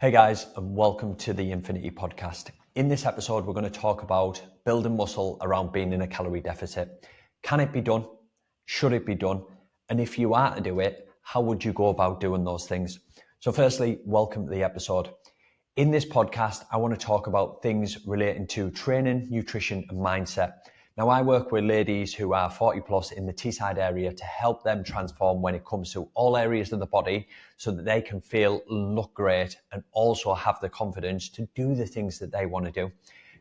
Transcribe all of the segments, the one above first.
Hey guys, and welcome to the Infinity Podcast. In this episode, we're going to talk about building muscle around being in a calorie deficit. Can it be done? Should it be done? And if you are to do it, how would you go about doing those things? So firstly, welcome to the episode. In this podcast, I want to talk about things relating to training, nutrition, and mindset. Now, I work with ladies who are 40 plus in the Teesside area to help them transform when it comes to all areas of the body so that they can feel and look great and also have the confidence to do the things that they want to do.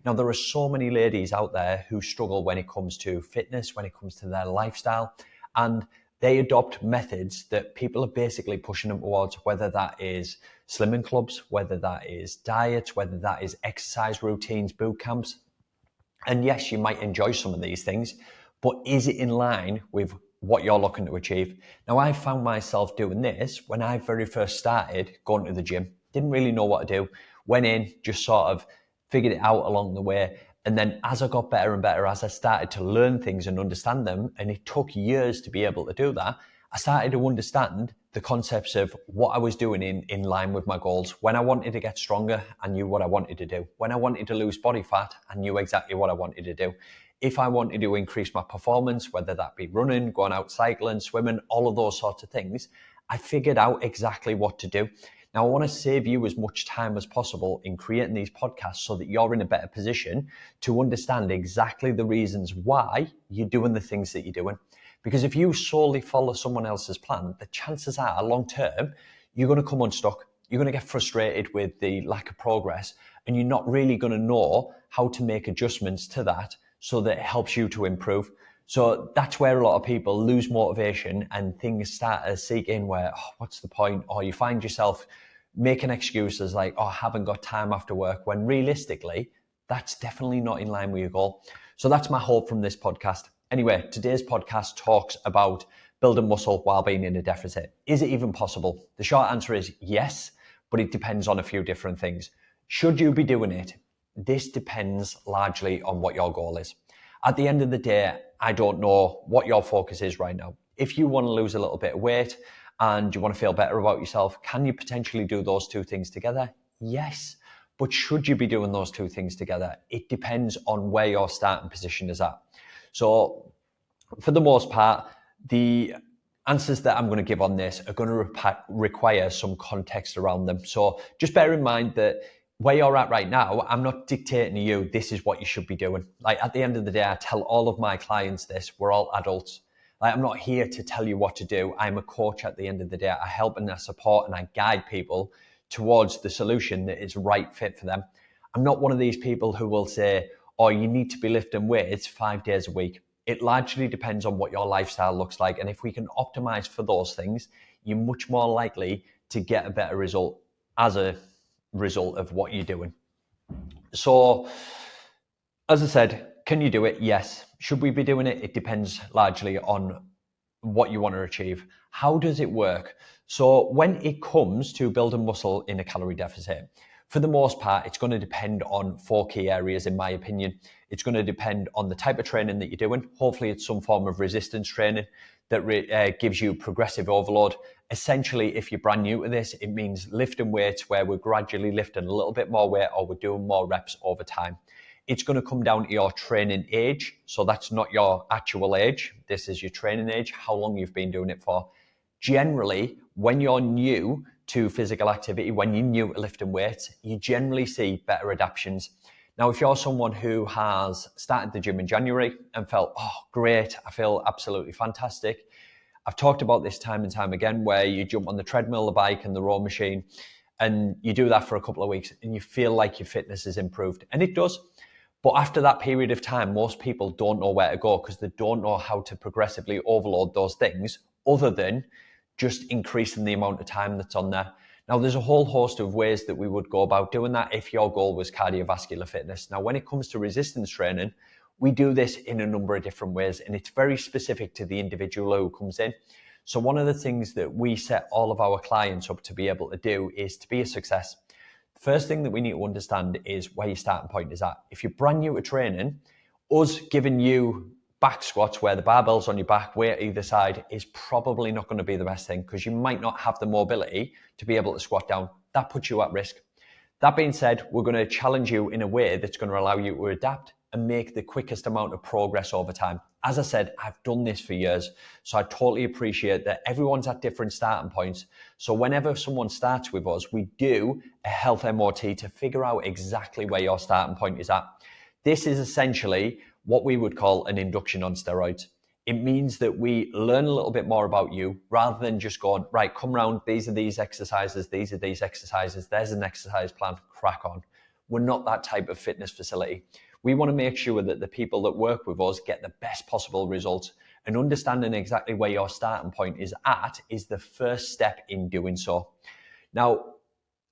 Now, there are so many ladies out there who struggle when it comes to fitness, when it comes to their lifestyle, and they adopt methods that people are basically pushing them towards, whether that is slimming clubs, whether that is diets, whether that is exercise routines, boot camps. And yes, you might enjoy some of these things, but is it in line with what you're looking to achieve? Now, I found myself doing this when I very first started going to the gym. Didn't really know what to do. Went in, just sort of figured it out along the way. And then as I got better and better, as I started to learn things and understand them, and it took years to be able to do that, I started to understand the concepts of what I was doing in line with my goals. When I wanted to get stronger, I knew what I wanted to do. When I wanted to lose body fat, I knew exactly what I wanted to do. If I wanted to increase my performance, whether that be running, going out cycling, swimming, all of those sorts of things, I figured out exactly what to do. Now, I want to save you as much time as possible in creating these podcasts so that you're in a better position to understand exactly the reasons why you're doing the things that you're doing. Because if you solely follow someone else's plan, the chances are long term, you're going to come unstuck. You're going to get frustrated with the lack of progress, and you're not really going to know how to make adjustments to that so that it helps you to improve. So that's where a lot of people lose motivation and things start to seek in where, what's the point? Or you find yourself making excuses like, I haven't got time after work, when realistically, that's definitely not in line with your goal. So that's my hope from this podcast. Anyway, today's podcast talks about building muscle while being in a deficit. Is it even possible? The short answer is yes, but it depends on a few different things. Should you be doing it? This depends largely on what your goal is. At the end of the day, I don't know what your focus is right now. If you want to lose a little bit of weight and you want to feel better about yourself, can you potentially do those two things together? Yes. But should you be doing those two things together? It depends on where your starting position is at. So for the most part, the answers that I'm going to give on this are going to require some context around them. So just bear in mind that where you're at right now, I'm not dictating to you, this is what you should be doing. Like at the end of the day, I tell all of my clients this, we're all adults. Like I'm not here to tell you what to do. I'm a coach at the end of the day. I help and I support and I guide people towards the solution that is right fit for them. I'm not one of these people who will say, oh, you need to be lifting weights 5 days a week. It largely depends on what your lifestyle looks like. And if we can optimize for those things, you're much more likely to get a better result as a result of what you're doing. So, as I said, can you do it? Yes. Should we be doing it? It depends largely on what you want to achieve. How does it work? So when it comes to building muscle in a calorie deficit, for the most part, it's going to depend on 4 key areas, in my opinion. It's going to depend on the type of training that you're doing. Hopefully, it's some form of resistance training that gives you progressive overload. Essentially, if you're brand new to this, it means lifting weights where we're gradually lifting a little bit more weight or we're doing more reps over time. It's going to come down to your training age. So that's not your actual age. This is your training age, how long you've been doing it for. Generally, when you're new to physical activity, when you're new to lifting weights, you generally see better adaptations. Now, if you're someone who has started the gym in January and felt, oh, great, I feel absolutely fantastic. I've talked about this time and time again, where you jump on the treadmill, the bike and the row machine, and you do that for a couple of weeks and you feel like your fitness is improved. And it does. But after that period of time, most people don't know where to go because they don't know how to progressively overload those things other than just increasing the amount of time that's on there. Now, there's a whole host of ways that we would go about doing that if your goal was cardiovascular fitness. Now, when it comes to resistance training, we do this in a number of different ways, and it's very specific to the individual who comes in. So one of the things that we set all of our clients up to be able to do is to be a success. The first thing that we need to understand is where your starting point is at. If you're brand new to training, us giving you back squats where the barbell's on your back, weight either side, is probably not going to be the best thing because you might not have the mobility to be able to squat down. That puts you at risk. That being said, we're going to challenge you in a way that's going to allow you to adapt and make the quickest amount of progress over time. As I said, I've done this for years, so I totally appreciate that everyone's at different starting points. So whenever someone starts with us, we do a health MOT to figure out exactly where your starting point is at. This is essentially what we would call an induction on steroids. It means that we learn a little bit more about you rather than just going, right, come round, these are these exercises, these are these exercises, there's an exercise plan, crack on. We're not that type of fitness facility. We want to make sure that the people that work with us get the best possible results, and understanding exactly where your starting point is at is the first step in doing so. Now,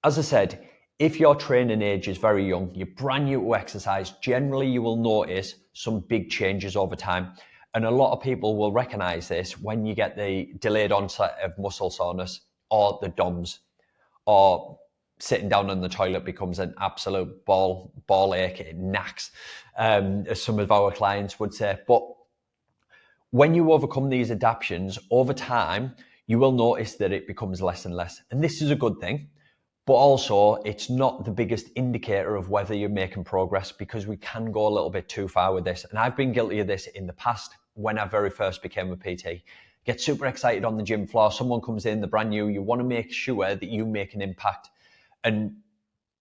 as I said, if your training age is very young, you're brand new to exercise, generally you will notice some big changes over time. And a lot of people will recognize this when you get the delayed onset of muscle soreness or the DOMS, or sitting down on the toilet becomes an absolute ball ache, it knacks, as some of our clients would say. But when you overcome these adaptations over time, you will notice that it becomes less and less. And this is a good thing, but also it's not the biggest indicator of whether you're making progress, because we can go a little bit too far with this. And I've been guilty of this in the past when I very first became a PT. Get super excited on the gym floor, someone comes in, they're brand new, you want to make sure that you make an impact, and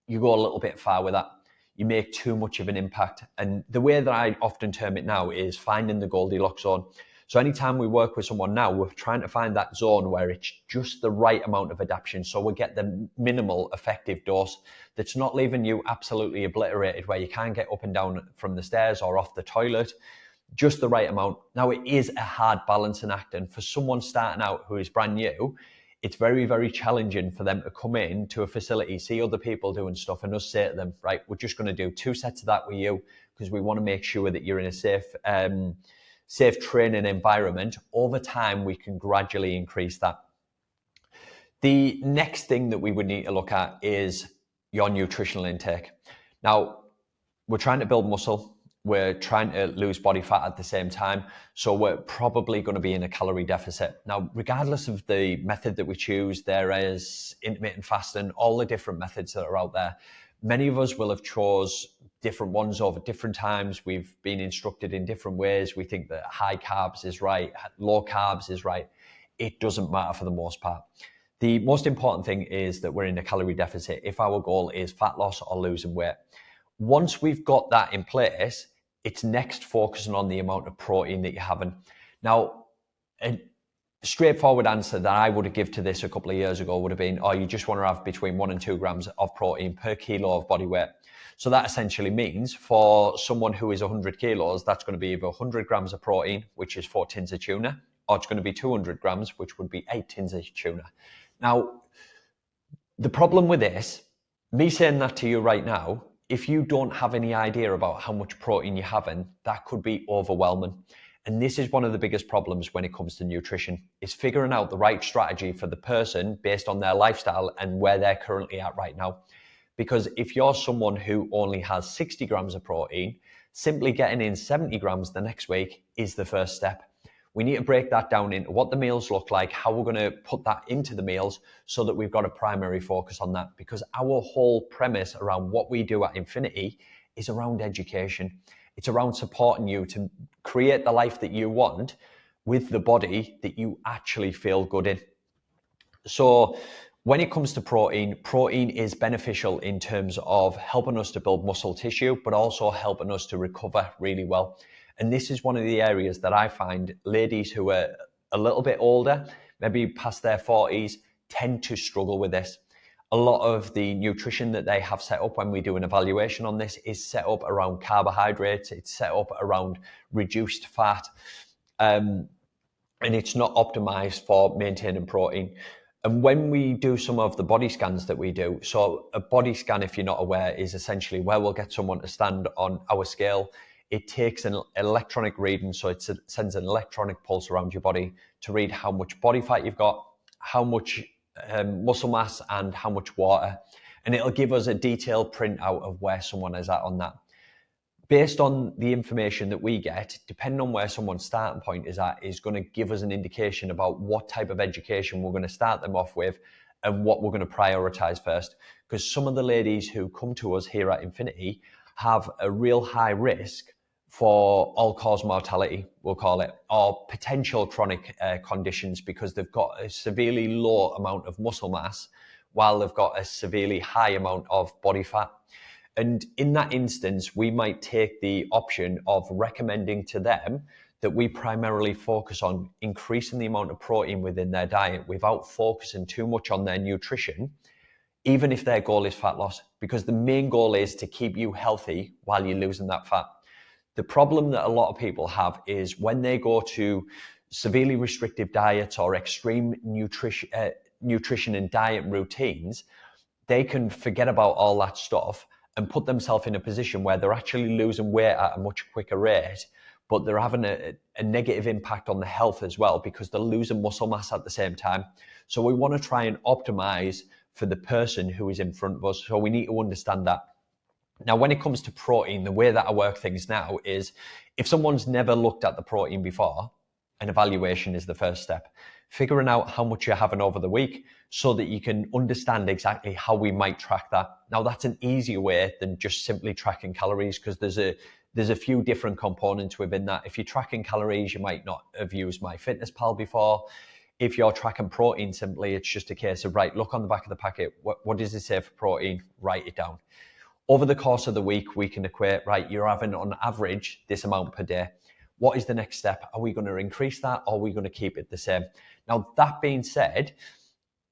you go a little bit far with that. You make too much of an impact. And the way that I often term it now is finding the Goldilocks zone. So anytime we work with someone now, we're trying to find that zone where it's just the right amount of adaptation. So we get the minimal effective dose that's not leaving you absolutely obliterated, where you can't get up and down from the stairs or off the toilet, just the right amount. Now, it is a hard balancing act. And for someone starting out who is brand new, it's very, very challenging for them to come in to a facility, see other people doing stuff, and us say to them, right, we're just going to do 2 sets of that with you, because we want to make sure that you're in a safe training environment. Over time, we can gradually increase that. The next thing that we would need to look at is your nutritional intake. Now, we're trying to build muscle. We're trying to lose body fat at the same time. So we're probably going to be in a calorie deficit. Now, regardless of the method that we choose, there is intermittent fasting, all the different methods that are out there. Many of us will have chose different ones over different times. We've been instructed in different ways. We think that high carbs is right, low carbs is right. It doesn't matter for the most part. The most important thing is that we're in a calorie deficit if our goal is fat loss or losing weight. Once we've got that in place, it's next focusing on the amount of protein that you're having. Now, a straightforward answer that I would have given to this a couple of years ago would have been, oh, you just want to have between 1 and 2 grams of protein per kilo of body weight. So that essentially means for someone who is 100 kilos, that's going to be either 100 grams of protein, which is 4 tins of tuna, or it's going to be 200 grams, which would be 8 tins of tuna. Now, the problem with this, me saying that to you right now, if you don't have any idea about how much protein you're having, that could be overwhelming. And this is one of the biggest problems when it comes to nutrition, is figuring out the right strategy for the person based on their lifestyle and where they're currently at right now. Because if you're someone who only has 60 grams of protein, simply getting in 70 grams the next week is the first step. We need to break that down into what the meals look like, how we're going to put that into the meals so that we've got a primary focus on that. Because our whole premise around what we do at Infinity is around education. It's around supporting you to create the life that you want with the body that you actually feel good in. So when it comes to protein, protein is beneficial in terms of helping us to build muscle tissue, but also helping us to recover really well. And this is one of the areas that I find ladies who are a little bit older, maybe past their 40s, tend to struggle with this. A lot of the nutrition that they have set up when we do an evaluation on this is set up around carbohydrates, it's set up around reduced fat, and it's not optimized for maintaining protein. And when we do some of the body scans that we do, so a body scan, if you're not aware, is essentially where we'll get someone to stand on our scale. It takes an electronic reading, so it sends an electronic pulse around your body to read how much body fat you've got, how much muscle mass, and how much water. And it'll give us a detailed printout of where someone is at on that. Based on the information that we get, depending on where someone's starting point is at, is going to give us an indication about what type of education we're going to start them off with and what we're going to prioritize first. Because some of the ladies who come to us here at Infinity have a real high risk for all-cause mortality, we'll call it, or potential chronic conditions because they've got a severely low amount of muscle mass while they've got a severely high amount of body fat. And in that instance, we might take the option of recommending to them that we primarily focus on increasing the amount of protein within their diet without focusing too much on their nutrition, even if their goal is fat loss, because the main goal is to keep you healthy while you're losing that fat. The problem that a lot of people have is when they go to severely restrictive diets or extreme nutrition and diet routines, they can forget about all that stuff and put themselves in a position where they're actually losing weight at a much quicker rate, but they're having a negative impact on the health as well because they're losing muscle mass at the same time. So we want to try and optimize for the person who is in front of us. So we need to understand that. Now, when it comes to protein, the way that I work things now is if someone's never looked at the protein before, an evaluation is the first step. Figuring out how much you're having over the week so that you can understand exactly how we might track that. Now, that's an easier way than just simply tracking calories because there's a few different components within that. If you're tracking calories, you might not have used MyFitnessPal before. If you're tracking protein simply, it's just a case of, right, look on the back of the packet. What does it say for protein? Write it down. Over the course of the week, we can equate, right, you're having on average this amount per day. What is the next step? Are we going to increase that or are we going to keep it the same? Now, that being said,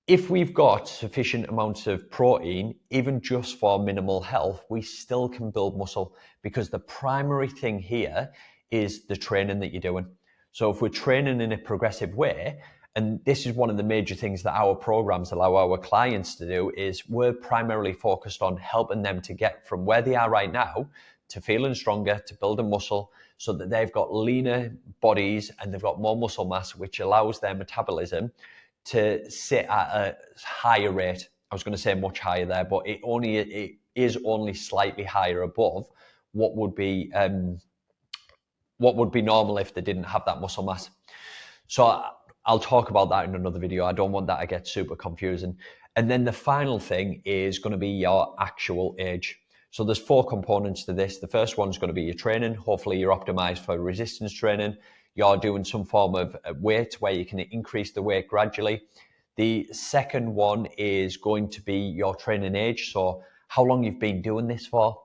if we've got sufficient amounts of protein, even just for minimal health, we still can build muscle because the primary thing here is the training that you're doing. So if we're training in a progressive way, and this is one of the major things that our programs allow our clients to do, is we're primarily focused on helping them to get from where they are right now to feeling stronger, to building muscle, so that they've got leaner bodies and they've got more muscle mass, which allows their metabolism to sit at a higher rate. I was going to say much higher there, but it is only slightly higher above what would be normal if they didn't have that muscle mass. So I'll talk about that in another video. I don't want that to get super confusing. And then the final thing is going to be your actual age. So there's 4 components to this. The first one is going to be your training. Hopefully you're optimized for resistance training. You're doing some form of weight where you can increase the weight gradually. The second one is going to be your training age. So how long you've been doing this for.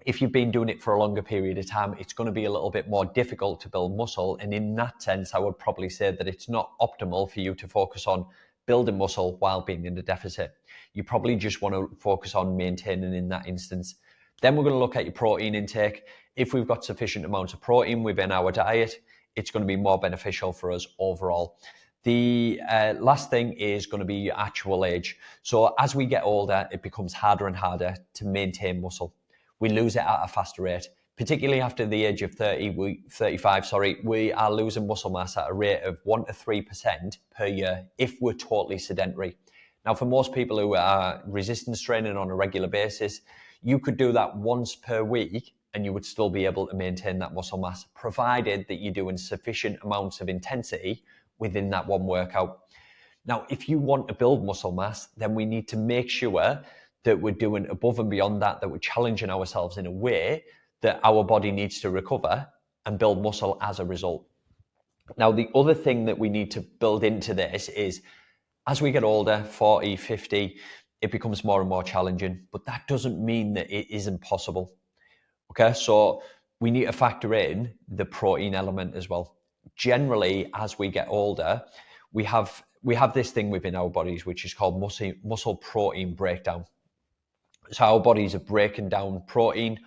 If you've been doing it for a longer period of time, it's going to be a little bit more difficult to build muscle. And in that sense, I would probably say that it's not optimal for you to focus on building muscle while being in a deficit. You probably just want to focus on maintaining in that instance. Then we're going to look at your protein intake. If we've got sufficient amounts of protein within our diet, it's going to be more beneficial for us overall. The last thing is going to be your actual age. So as we get older, it becomes harder and harder to maintain muscle. We lose it at a faster rate, particularly after the age of 35, we are losing muscle mass at a rate of 1 to 3% per year if we're totally sedentary. Now, for most people who are resistance training on a regular basis, you could do that once per week and you would still be able to maintain that muscle mass, provided that you're doing sufficient amounts of intensity within that one workout. Now, if you want to build muscle mass, then we need to make sure that we're doing above and beyond that we're challenging ourselves in a way that our body needs to recover and build muscle as a result. Now, the other thing that we need to build into this is as we get older, 40, 50, it becomes more and more challenging, but that doesn't mean that it isn't possible. Okay, so we need to factor in the protein element as well. Generally, as we get older, we have this thing within our bodies, which is called muscle protein breakdown. So our bodies are breaking down protein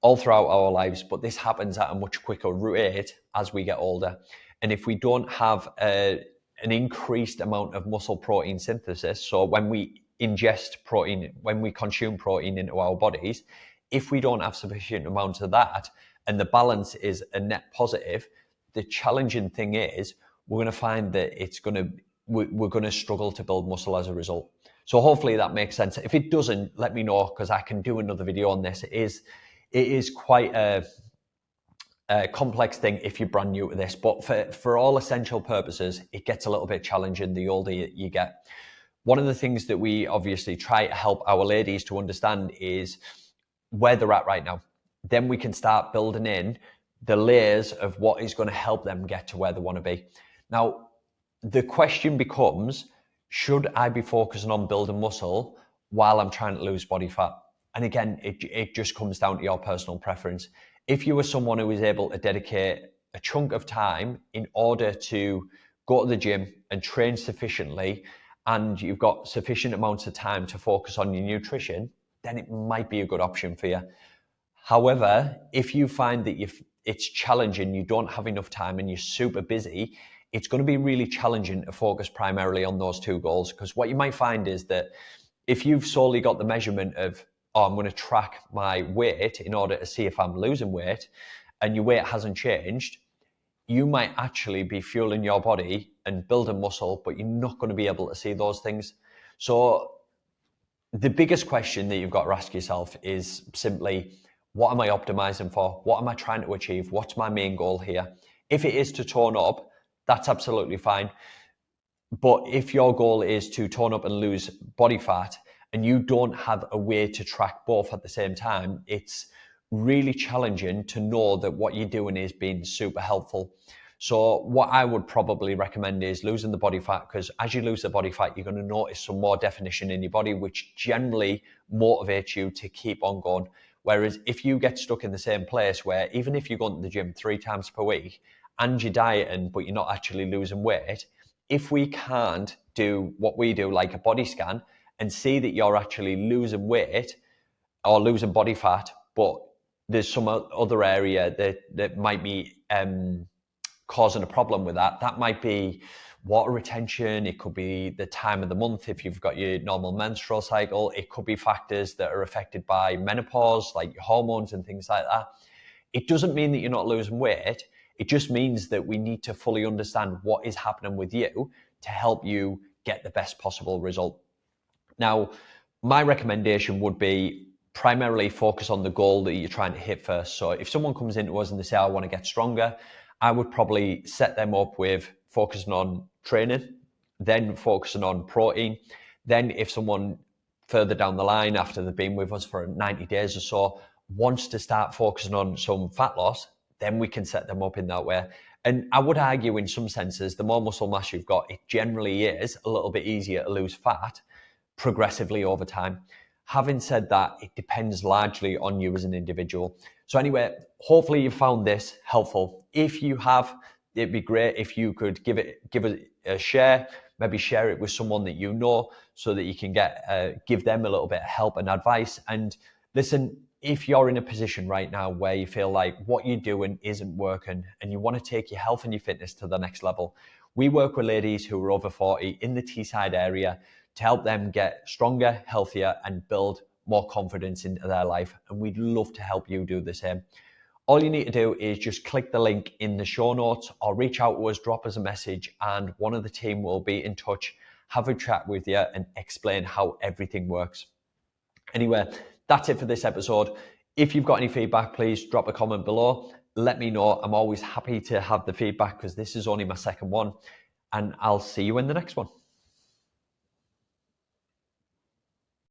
all throughout our lives, but this happens at a much quicker rate as we get older. And if we don't have an increased amount of muscle protein synthesis, so when we ingest protein, when we consume protein into our bodies, if we don't have sufficient amounts of that and the balance is a net positive, the challenging thing is we're going to find that we're going to struggle to build muscle as a result. So hopefully that makes sense. If it doesn't, let me know because I can do another video on this. It is quite a complex thing if you're brand new to this, but for all essential purposes, it gets a little bit challenging the older you get. One of the things that we obviously try to help our ladies to understand is where they're at right now. Then we can start building in the layers of what is going to help them get to where they want to be. Now, the question becomes, should I be focusing on building muscle while I'm trying to lose body fat? And again, it just comes down to your personal preference. If you are someone who is able to dedicate a chunk of time in order to go to the gym and train sufficiently, and you've got sufficient amounts of time to focus on your nutrition, then it might be a good option for you. However, if you find that it's challenging, you don't have enough time and you're super busy, it's going to be really challenging to focus primarily on those two goals. Because what you might find is that if you've solely got the measurement of, oh, I'm going to track my weight in order to see if I'm losing weight, and your weight hasn't changed, you might actually be fueling your body and building muscle, but you're not going to be able to see those things. So the biggest question that you've got to ask yourself is simply, what am I optimizing for? What am I trying to achieve? What's my main goal here? If it is to tone up, that's absolutely fine. But if your goal is to tone up and lose body fat and you don't have a way to track both at the same time, it's really challenging to know that what you're doing is being super helpful. So what I would probably recommend is losing the body fat, because as you lose the body fat, you're going to notice some more definition in your body, which generally motivates you to keep on going. Whereas if you get stuck in the same place where even if you go to the gym 3 times per week and you're dieting, but you're not actually losing weight, if we can't do what we do, like a body scan, and see that you're actually losing weight or losing body fat, but there's some other area that might be causing a problem with that. That might be water retention. It could be the time of the month if you've got your normal menstrual cycle. It could be factors that are affected by menopause, like your hormones and things like that. It doesn't mean that you're not losing weight. It just means that we need to fully understand what is happening with you to help you get the best possible result. Now, my recommendation would be primarily focus on the goal that you're trying to hit first. So if someone comes into us and they say, I want to get stronger, I would probably set them up with focusing on training, then focusing on protein. Then if someone further down the line, after they've been with us for 90 days or so, wants to start focusing on some fat loss, then we can set them up in that way. And I would argue in some senses, the more muscle mass you've got, it generally is a little bit easier to lose fat progressively over time. Having said that, it depends largely on you as an individual. So anyway, hopefully you found this helpful. If you have, it'd be great if you could give it a share, maybe share it with someone that you know so that you can give them a little bit of help and advice. And listen, if you're in a position right now where you feel like what you're doing isn't working and you want to take your health and your fitness to the next level, we work with ladies who are over 40 in the Teesside area to help them get stronger, healthier, and build more confidence into their life. And we'd love to help you do the same. All you need to do is just click the link in the show notes or reach out to us, drop us a message, and one of the team will be in touch, have a chat with you, and explain how everything works. Anyway, that's it for this episode. If you've got any feedback, please drop a comment below. Let me know. I'm always happy to have the feedback because this is only my second one, and I'll see you in the next one.